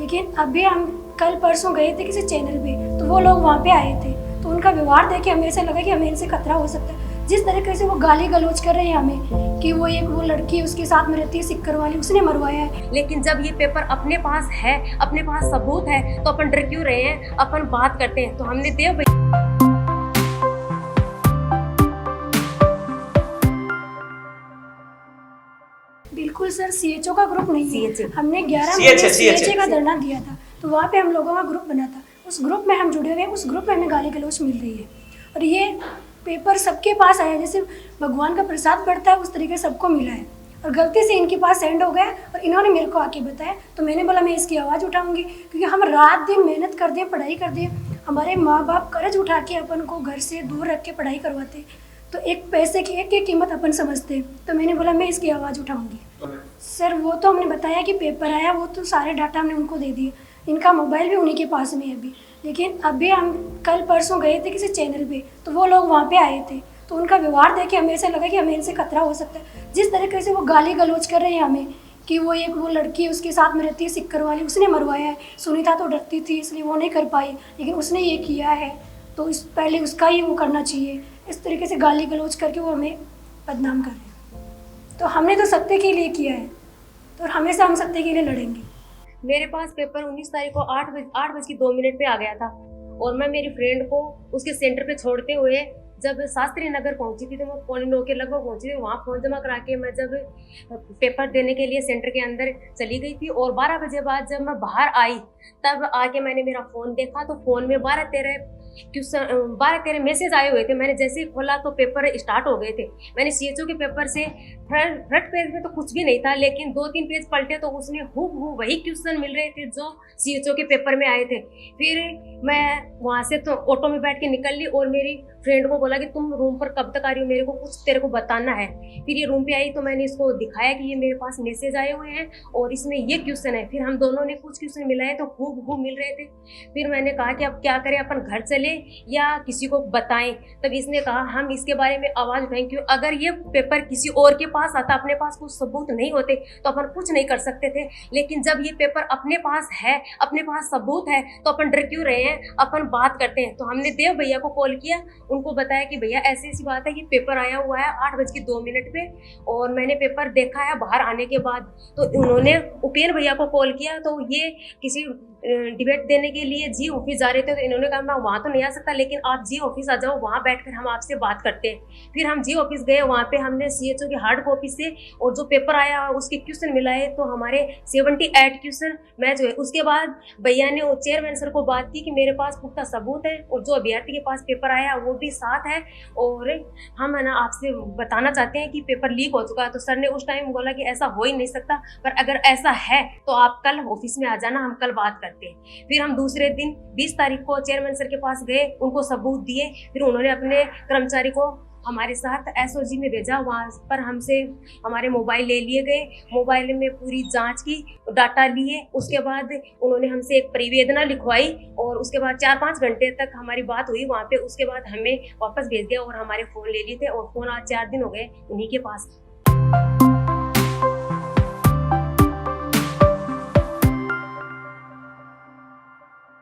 लेकिन अभी हम कल परसों गए थे किसी चैनल पे, तो वो लोग वहाँ पे आए थे, तो उनका व्यवहार देख के हमें ऐसा लगा कि हमें इनसे खतरा हो सकता है। जिस तरीके से वो गाली गलौज कर रहे हैं हमें कि वो लड़की उसके साथ में रहती है सिक्कर वाली, उसने मरवाया है। लेकिन जब ये पेपर अपने पास है, अपने पास सबूत है, तो अपन डर क्यों रहे हैं? अपन बात करते हैं। तो हमने देव भैया बिल्कुल सर, सीएचओ का ग्रुप नहीं है। CHO हमने 11 CHO महीने सीएचए का धरना दिया था, तो वहाँ पे हम लोगों का ग्रुप बना था। उस ग्रुप में हम जुड़े हुए हैं, उस ग्रुप में हमें गाली गलौज मिल रही है। और ये पेपर सबके पास आया, जैसे भगवान का प्रसाद पड़ता है उस तरीके सबको मिला है। और गलती से इनके पास सेंड हो गया और इन्होंने मेरे को आके बताया, तो मैंने बोला मैं इसकी आवाज़ उठाऊंगी, क्योंकि हम रात दिन मेहनत करते हैं, पढ़ाई करते हैं। हमारे माँ बाप कर्ज उठा के अपन को घर से दूर रख के पढ़ाई करवाते हैं, तो एक पैसे की एक कीमत अपन समझते हैं। तो मैंने बोला मैं इसकी आवाज़ उठाऊंगी। सर वो तो हमने बताया कि पेपर आया, वो तो सारे डाटा हमने उनको दे दिए। इनका मोबाइल भी उन्हीं के पास में है अभी। लेकिन अभी हम कल परसों गए थे किसी चैनल पे, तो वो लोग वहाँ पे आए थे, तो उनका व्यवहार देख के हमें ऐसा लगा कि हमें इनसे खतरा हो सकता है। जिस तरीके से वो गाली गलौज कर रहे हैं हमें कि वो लड़की उसके साथ में रहती है सिक्कर वाली, उसने मरवाया है। सुनीता तो डरती थी इसलिए वो नहीं कर पाई, लेकिन उसने ये किया है, तो इस पहले उसका ही वो करना चाहिए। इस तरीके से गाली गलौज करके वो हमें बदनाम कर रहे हैं। तो हमने तो सत्य के लिए किया है, तो हमेशा हम सत्य के लिए लड़ेंगे। मेरे पास पेपर 19 तारीख को 8:02 पे आ गया था, और मैं मेरी फ्रेंड को उसके सेंटर पे छोड़ते हुए जब शास्त्री नगर पहुंची थी, तो मैं 8:45 के लगभग पहुंची थी। वहाँ फॉर्म जमा करा के मैं जब पेपर देने के लिए सेंटर के अंदर चली गई थी, और 12 बजे बाद जब मैं बाहर आई, तब आके मैंने मेरा फ़ोन देखा, तो फ़ोन में 12-13 मैसेज आए हुए थे। मैंने जैसे ही खोला तो पेपर स्टार्ट हो गए थे। मैंने सीएचओ के पेपर से फ्रंट पेज में तो कुछ भी नहीं था, लेकिन 2-3 पेज पलटे तो उसमें हूबहू वही क्वेश्चन मिल रहे थे जो सीएचओ के पेपर में आए थे। फिर मैं वहाँ से तो ऑटो में बैठ के निकल ली, और मेरी फ्रेंड को बोला कि तुम रूम पर कब तक आ रही हो, मेरे को कुछ तेरे को बताना है। फिर ये रूम पे आई तो मैंने इसको दिखाया कि ये मेरे पास मैसेज आए हुए हैं और इसमें ये क्वेश्चन है। फिर हम दोनों ने कुछ क्वेश्चन मिलाए तो हूबहू मिल रहे थे। फिर मैंने कहा कि अब क्या करें, अपन घर चले या किसी को बताएं। तब इसने कहा हम इसके बारे में आवाज़ उठाएं, क्यों अगर ये पेपर किसी और के पास आता, अपने पास कुछ सबूत नहीं होते तो अपन कुछ नहीं कर सकते थे। लेकिन जब ये पेपर अपने पास है, अपने पास सबूत है, तो अपन डर क्यों रहे हैं? अपन बात करते हैं। तो हमने देव भैया को कॉल किया, उनको बताया कि भैया ऐसी ऐसी बात है कि पेपर आया हुआ है 8:02 पे, और मैंने पेपर देखा है बाहर आने के बाद। तो उन्होंने उपेंद्र भैया को कॉल किया, तो ये किसी डिबेट देने के लिए जी ऑफिस जा रहे थे, तो इन्होंने कहा मैं वहाँ तो नहीं आ सकता, लेकिन आप जी ऑफिस आ जाओ, वहाँ बैठकर हम आपसे बात करते हैं। फिर हम जी ऑफिस गए, वहाँ पे हमने सीएचओ की हार्ड कॉपी से और जो पेपर आया उसके क्वेश्चन मिलाए, तो हमारे 78 क्वेश्चन मैच हुए। उसके बाद भैया ने चेयरमैन सर को बात की कि मेरे पास पुख्ता सबूत है और जो अभ्यर्थी के पास पेपर आया वो भी साथ है, और हम है ना आपसे बताना चाहते हैं कि पेपर लीक हो चुका है। तो सर ने उस टाइम बोला कि ऐसा हो ही नहीं सकता, पर अगर ऐसा है तो आप कल ऑफिस में आ जाना, हम कल बात करते हैं। फिर हम दूसरे दिन 20 तारीख को चेयरमैन सर के पास गए, उनको सबूत दिए। फिर उन्होंने अपने कर्मचारी को हमारे साथ एसओजी में भेजा, वहाँ पर हमसे हमारे मोबाइल ले लिए गए, मोबाइल में पूरी जांच की, डाटा लिए। उसके बाद उन्होंने हमसे एक परिवेदना लिखवाई, और उसके बाद 4-5 घंटे तक हमारी बात हुई वहाँ पे। उसके बाद हमें वापस भेज दिया और हमारे फ़ोन ले लिए थे, और फ़ोन आज 4 दिन हो गए उन्हीं के पास।